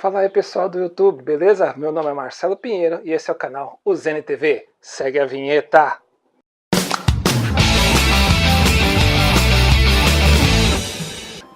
Fala aí pessoal do YouTube, beleza? Meu nome é Marcelo Pinheiro e esse é o canal UZN-TV. Segue a vinheta!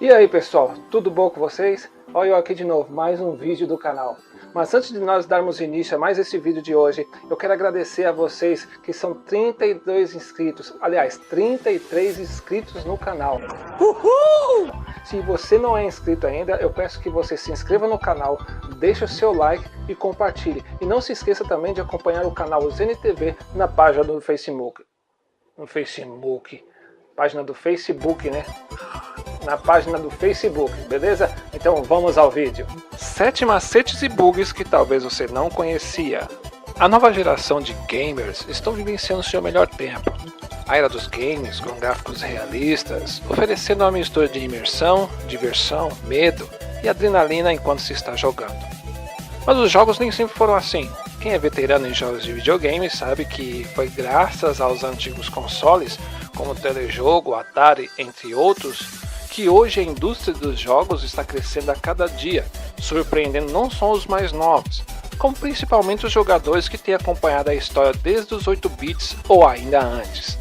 E aí pessoal, tudo bom com vocês? Olha eu aqui de novo, mais um vídeo do canal. Mas antes de nós darmos início a mais esse vídeo de hoje, eu quero agradecer a vocês que são 32 inscritos, aliás, 33 inscritos no canal. Uhul! Se você não é inscrito ainda, eu peço que você se inscreva no canal, deixe o seu like e compartilhe. E não se esqueça também de acompanhar o canal UZN-TV na página do Facebook. Página do Facebook, né? Na página do Facebook, beleza? Então vamos ao vídeo. 7 macetes e bugs que talvez você não conhecia. A nova geração de gamers estão vivenciando seu melhor tempo. A era dos games com gráficos realistas, oferecendo uma mistura de imersão, diversão, medo e adrenalina enquanto se está jogando. Mas os jogos nem sempre foram assim. Quem é veterano em jogos de videogame sabe que foi graças aos antigos consoles, como o telejogo, o Atari, entre outros, que hoje a indústria dos jogos está crescendo a cada dia, surpreendendo não só os mais novos, como principalmente os jogadores que têm acompanhado a história desde os 8 bits ou ainda antes.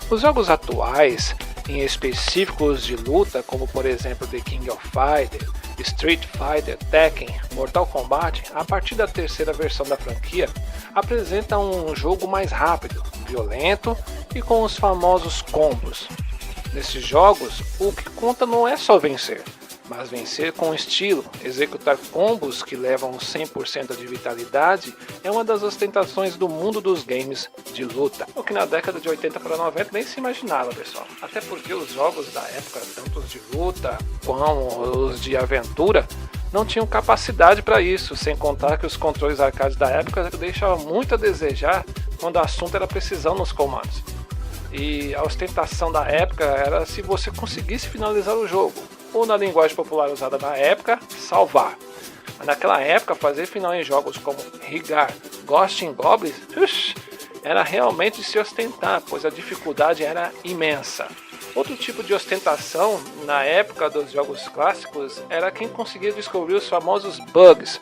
Os jogos atuais, em específico os de luta, como por exemplo The King of Fighters, Street Fighter, Tekken, Mortal Kombat, a partir da terceira versão da franquia, apresentam um jogo mais rápido, violento e com os famosos combos. Nesses jogos, o que conta não é só vencer, mas vencer com estilo. Executar combos que levam 100% de vitalidade é uma das ostentações do mundo dos games de luta. O que na década de 80 para 90 nem se imaginava, pessoal. Até porque os jogos da época, tanto os de luta como os de aventura, não tinham capacidade para isso, sem contar que os controles arcades da época deixavam muito a desejar quando o assunto era precisão nos comandos. E a ostentação da época era se você conseguisse finalizar o jogo, ou na linguagem popular usada na época, salvar. Mas naquela época, fazer final em jogos como Rigar, Ghosts and Goblins, era realmente se ostentar, pois a dificuldade era imensa. Outro tipo de ostentação na época dos jogos clássicos era quem conseguia descobrir os famosos bugs.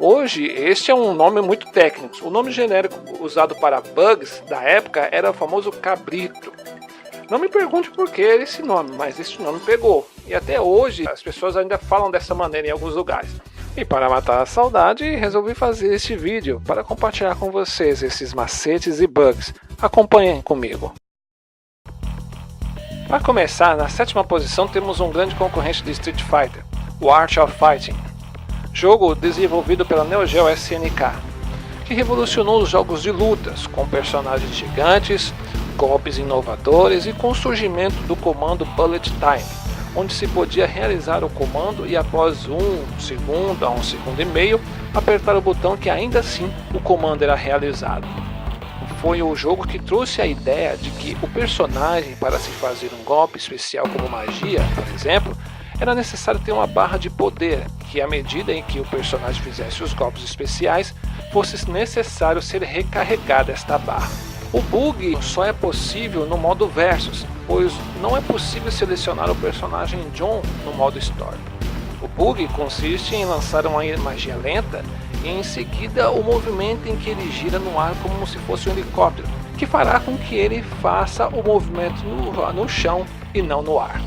Hoje, este é um nome muito técnico. O nome genérico usado para bugs da época era o famoso cabrito. Não me pergunte por que esse nome, mas este nome pegou. E até hoje as pessoas ainda falam dessa maneira em alguns lugares. E para matar a saudade, resolvi fazer este vídeo para compartilhar com vocês esses macetes e bugs. Acompanhem comigo. Para começar, na 7ª posição temos um grande concorrente de Street Fighter, o Art of Fighting. Jogo desenvolvido pela Neo Geo SNK, que revolucionou os jogos de lutas, com personagens gigantes, golpes inovadores e com o surgimento do comando Bullet Time, onde se podia realizar o comando e após 1 segundo a 1 segundo e meio, apertar o botão que ainda assim o comando era realizado. Foi o jogo que trouxe a ideia de que o personagem, para se fazer um golpe especial como magia, por exemplo, era necessário ter uma barra de poder, que à medida em que o personagem fizesse os golpes especiais, fosse necessário ser recarregada esta barra. O bug só é possível no modo Versus, pois não é possível selecionar o personagem John no modo Story. O bug consiste em lançar uma magia lenta e em seguida o movimento em que ele gira no ar como se fosse um helicóptero, que fará com que ele faça o movimento no chão e não no ar.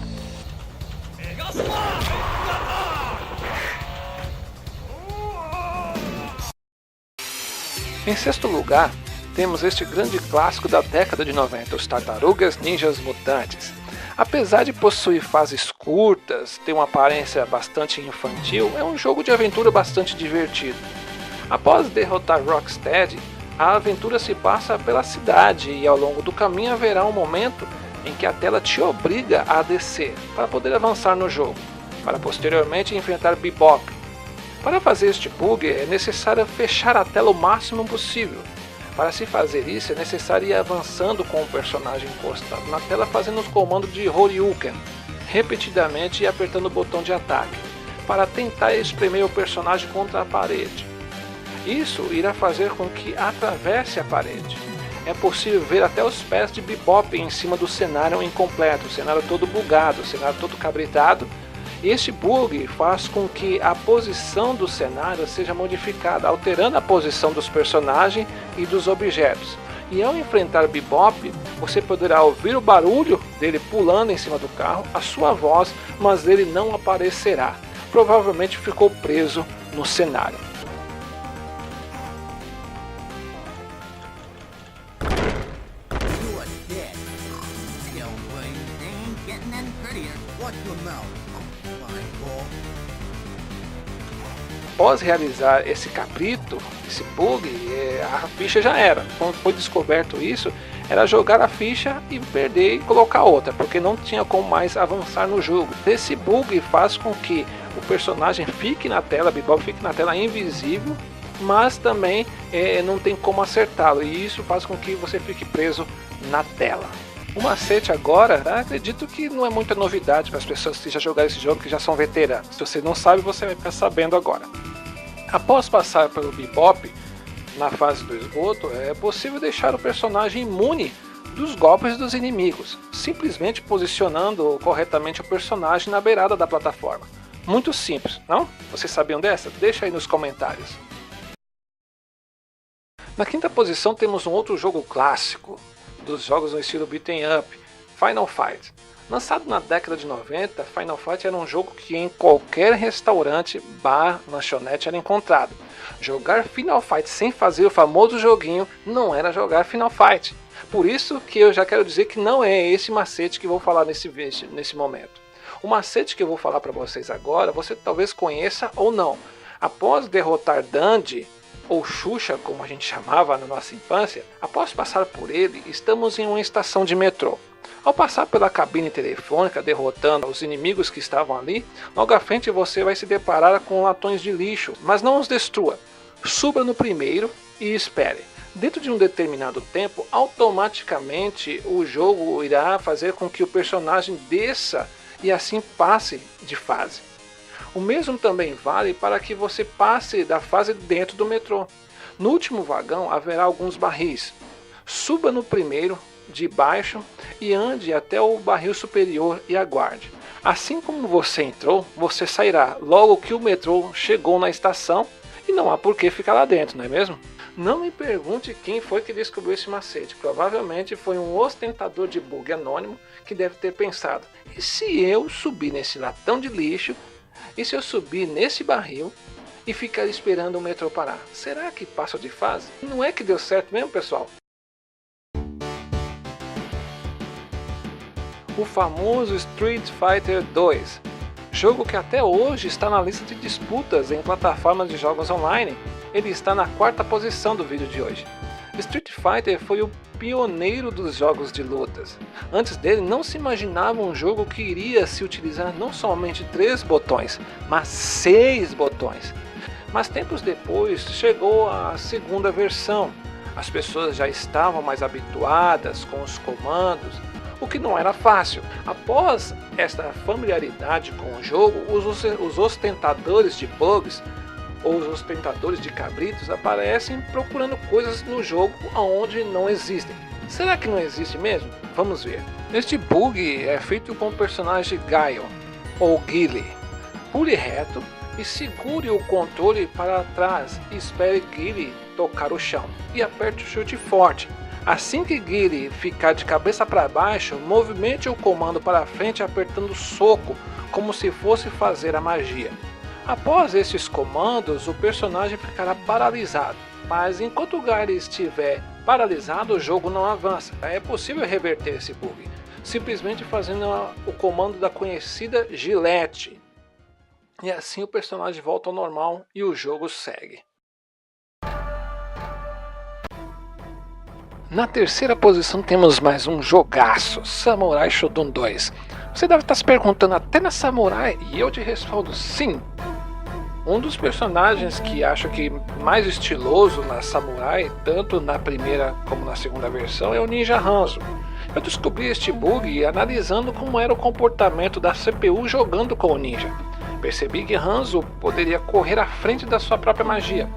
Em 6º lugar, temos este grande clássico da década de 90, os Tartarugas Ninjas Mutantes. Apesar de possuir fases curtas, ter uma aparência bastante infantil, é um jogo de aventura bastante divertido. Após derrotar Rocksteady, a aventura se passa pela cidade e ao longo do caminho haverá um momento em que a tela te obriga a descer para poder avançar no jogo, para posteriormente enfrentar Bebop. Para fazer este bug é necessário fechar a tela o máximo possível. Para se fazer isso é necessário ir avançando com o personagem encostado na tela fazendo os comandos de Horyuken, repetidamente e apertando o botão de ataque, para tentar espremer o personagem contra a parede. Isso irá fazer com que atravesse a parede. É possível ver até os pés de Bebop em cima do cenário incompleto, o cenário todo bugado, o cenário todo cabritado, Este bug faz com que a posição do cenário seja modificada, alterando a posição dos personagens e dos objetos. E ao enfrentar Bebop, você poderá ouvir o barulho dele pulando em cima do carro, a sua voz, mas ele não aparecerá. Provavelmente ficou preso no cenário. Após realizar esse caprito, esse bug, a ficha já era. Quando foi descoberto isso, era jogar a ficha e perder e colocar outra, porque não tinha como mais avançar no jogo. Esse bug faz com que o personagem fique na tela, Bebop fique na tela invisível, mas também não tem como acertá-lo, e isso faz com que você fique preso na tela. O macete agora, acredito que não é muita novidade para as pessoas que já jogaram esse jogo, que já são veteranos. Se você não sabe, você vai ficar sabendo agora. Após passar pelo Bebop, na fase do esgoto, é possível deixar o personagem imune dos golpes dos inimigos, simplesmente posicionando corretamente o personagem na beirada da plataforma. Muito simples, não? Vocês sabiam dessa? Deixa aí nos comentários. Na quinta posição temos um outro jogo clássico dos jogos no estilo beat'em up, Final Fight. Lançado na década de 90, Final Fight era um jogo que em qualquer restaurante, bar, lanchonete era encontrado. Jogar Final Fight sem fazer o famoso joguinho não era jogar Final Fight. Por isso que eu já quero dizer que não é esse macete que vou falar nesse momento. O macete que eu vou falar para vocês agora, você talvez conheça ou não. Após derrotar Dandy, ou Xuxa, como a gente chamava na nossa infância, após passar por ele, estamos em uma estação de metrô. Ao passar pela cabine telefônica, derrotando os inimigos que estavam ali, logo à frente você vai se deparar com latões de lixo, mas não os destrua. Suba no primeiro e espere. Dentro de um determinado tempo, automaticamente o jogo irá fazer com que o personagem desça e assim passe de fase. O mesmo também vale para que você passe da fase dentro do metrô. No último vagão haverá alguns barris. Suba no primeiro, de baixo, e ande até o barril superior e aguarde. Assim como você entrou, você sairá logo que o metrô chegou na estação e não há por que ficar lá dentro, não é mesmo? Não me pergunte quem foi que descobriu esse macete. Provavelmente foi um ostentador de bug anônimo que deve ter pensado: e se eu subir nesse latão de lixo? E se eu subir nesse barril e ficar esperando o metrô parar? Será que passo de fase? Não é que deu certo mesmo, pessoal? O famoso Street Fighter 2, jogo que até hoje está na lista de disputas em plataformas de jogos online. Ele está na quarta posição do vídeo de hoje. Street Fighter foi o pioneiro dos jogos de lutas. Antes dele não se imaginava um jogo que iria se utilizar não somente 3 botões, mas 6 botões. Mas tempos depois chegou a segunda versão. As pessoas já estavam mais habituadas com os comandos, o que não era fácil. Após esta familiaridade com o jogo, os ostentadores de bugs ou os ostentadores de cabritos aparecem procurando coisas no jogo onde não existem. Será que não existe mesmo? Vamos ver. Este bug é feito com o personagem Gaio, ou Guile. Pule reto e segure o controle para trás e espere Guile tocar o chão. E aperte o chute forte. Assim que Guile ficar de cabeça para baixo, movimente o comando para frente apertando o soco, como se fosse fazer a magia. Após esses comandos, o personagem ficará paralisado, mas enquanto o Guile estiver paralisado, o jogo não avança. É possível reverter esse bug, simplesmente fazendo o comando da conhecida Gilete. E assim o personagem volta ao normal e o jogo segue. Na terceira posição temos mais um jogaço, Samurai Shodown 2. Você deve estar se perguntando, até na Samurai? E eu te respondo sim. Um dos personagens que acho que mais estiloso na Samurai, tanto na primeira como na segunda versão, é o Ninja Hanzo. Eu descobri este bug analisando como era o comportamento da CPU jogando com o ninja. Percebi que Hanzo poderia correr à frente da sua própria magia.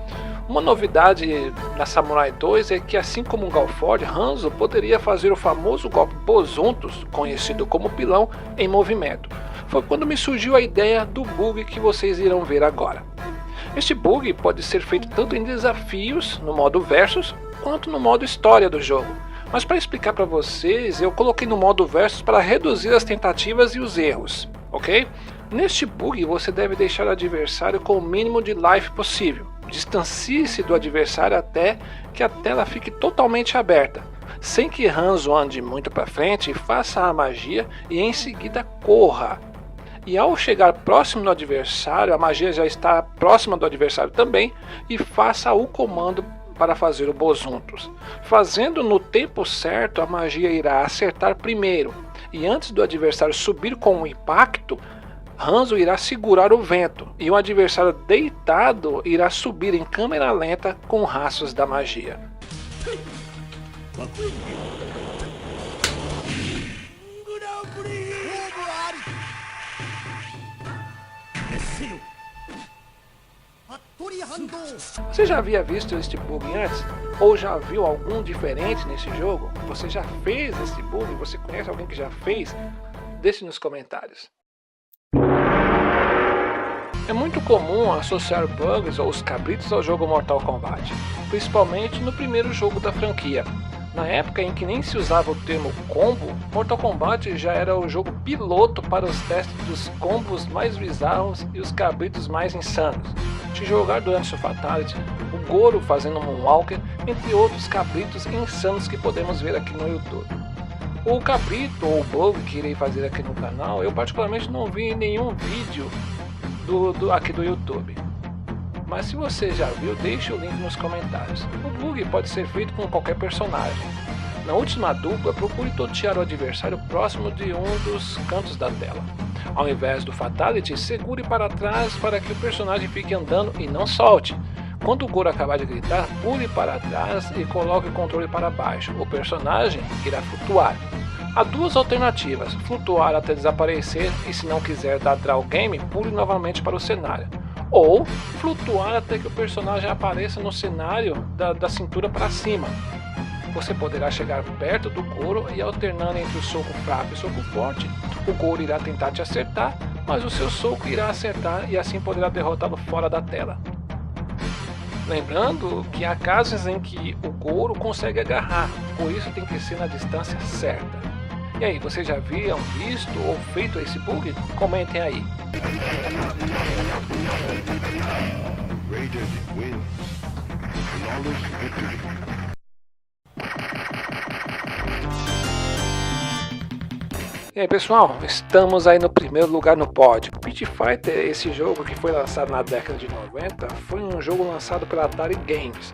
Uma novidade na Samurai 2 é que, assim como o Galford, Hanzo poderia fazer o famoso golpe Bozuntos, conhecido como pilão, em movimento. foi quando me surgiu a ideia do bug que vocês irão ver agora. Este bug pode ser feito tanto em desafios, no modo versus, quanto no modo história do jogo. Mas para explicar para vocês, eu coloquei no modo versus para reduzir as tentativas e os erros, ok? Neste bug você deve deixar o adversário com o mínimo de life possível. Distancie-se do adversário até que a tela fique totalmente aberta, sem que Hanzo ande muito para frente, faça a magia e em seguida corra. E ao chegar próximo do adversário, a magia já está próxima do adversário também, e faça o comando para fazer o Bozuntos. Fazendo no tempo certo, a magia irá acertar primeiro, e antes do adversário subir com o impacto, Hanzo irá segurar o vento, e o adversário deitado irá subir em câmera lenta com rastros da magia. Você já havia visto este bug antes? Ou já viu algum diferente nesse jogo? Você já fez esse bug? Você conhece alguém que já fez? Deixe nos comentários. É muito comum associar bugs ou os cabritos ao jogo Mortal Kombat, principalmente no primeiro jogo da franquia. Na época em que nem se usava o termo combo, Mortal Kombat já era o jogo piloto para os testes dos combos mais bizarros e os cabritos mais insanos. De jogar durante seu Fatality, o Goro fazendo um Moonwalker, entre outros cabritos insanos que podemos ver aqui no YouTube. O cabrito ou bug que irei fazer aqui no canal, eu particularmente não vi em nenhum vídeo aqui do YouTube. Mas se você já viu, deixe o link nos comentários. O bug pode ser feito com qualquer personagem. Na última dupla, procure totear o adversário próximo de um dos cantos da tela. Ao invés do Fatality, segure para trás para que o personagem fique andando e não solte. Quando o Goro acabar de gritar, pule para trás e coloque o controle para baixo. O personagem irá flutuar. Há duas alternativas: flutuar até desaparecer e, se não quiser dar draw game, pule novamente para o cenário. Ou flutuar até que o personagem apareça no cenário da cintura para cima. Você poderá chegar perto do Goro e, alternando entre o soco fraco e o soco forte, o Goro irá tentar te acertar, mas o seu soco irá acertar e assim poderá derrotá-lo fora da tela. Lembrando que há casos em que o Goro consegue agarrar, por isso tem que ser na distância certa. E aí, vocês já haviam visto ou feito esse bug? Comentem aí. E aí pessoal, estamos aí no primeiro lugar no pódio. Pit Fighter, esse jogo que foi lançado na década de 90, foi um jogo lançado pela Atari Games,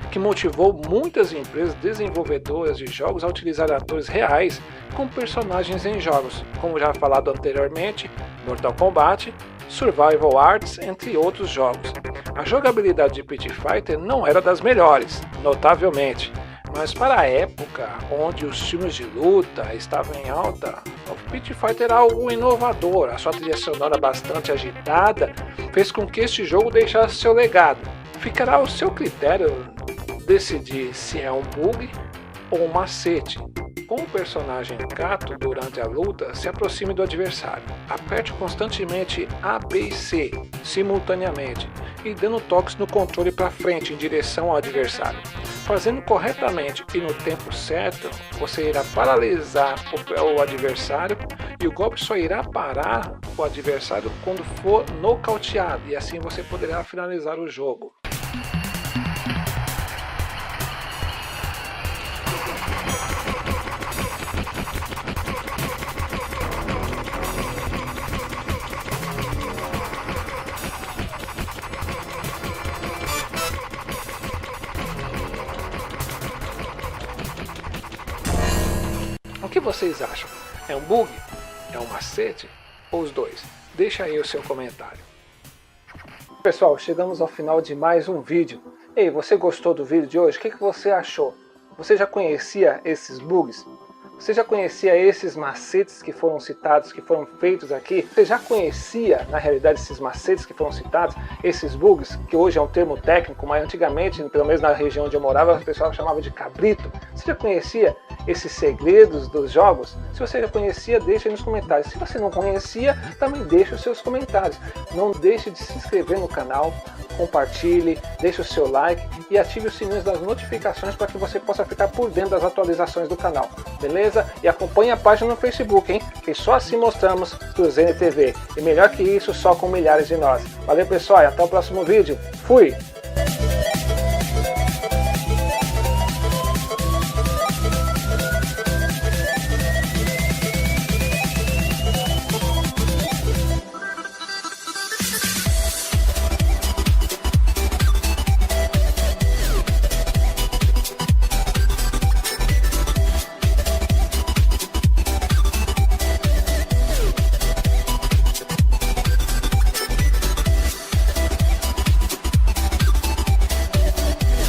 que motivou muitas empresas desenvolvedoras de jogos a utilizar atores reais como personagens em jogos, como já falado anteriormente, Mortal Kombat, Survival Arts, entre outros jogos. A jogabilidade de Pit Fighter não era das melhores, notavelmente, mas para a época onde os filmes de luta estavam em alta, o Pit Fighter era algo inovador. A sua trilha sonora bastante agitada fez com que este jogo deixasse seu legado. Ficará ao seu critério decidir se é um bug ou um macete. Com o personagem Kato, durante a luta, se aproxime do adversário. Aperte constantemente A, B e C, simultaneamente, e dando toques no controle para frente em direção ao adversário. Fazendo corretamente e no tempo certo, você irá paralisar o adversário e o golpe só irá parar o adversário quando for nocauteado, e assim você poderá finalizar o jogo. O que vocês acham? É um bug? É um macete? Ou os dois? Deixa aí o seu comentário. Pessoal, chegamos ao final de mais um vídeo. Ei, você gostou do vídeo de hoje? O que você achou? Você já conhecia esses bugs? Você já conhecia esses macetes que foram citados, que foram feitos aqui? Você já conhecia, na realidade, esses macetes que foram citados, esses bugs, que hoje é um termo técnico, mas antigamente, pelo menos na região onde eu morava, o pessoal chamava de cabrito. Você já conhecia esses segredos dos jogos? Se você já conhecia, deixa aí nos comentários. Se você não conhecia, também deixa os seus comentários. Não deixe de se inscrever no canal, compartilhe, deixe o seu like e ative os sininhos das notificações para que você possa ficar por dentro das atualizações do canal, beleza? E acompanhe a página no Facebook, hein? Que só assim mostramos do ZNTV. E melhor que isso, só com milhares de nós. Valeu, pessoal, e até o próximo vídeo. Fui!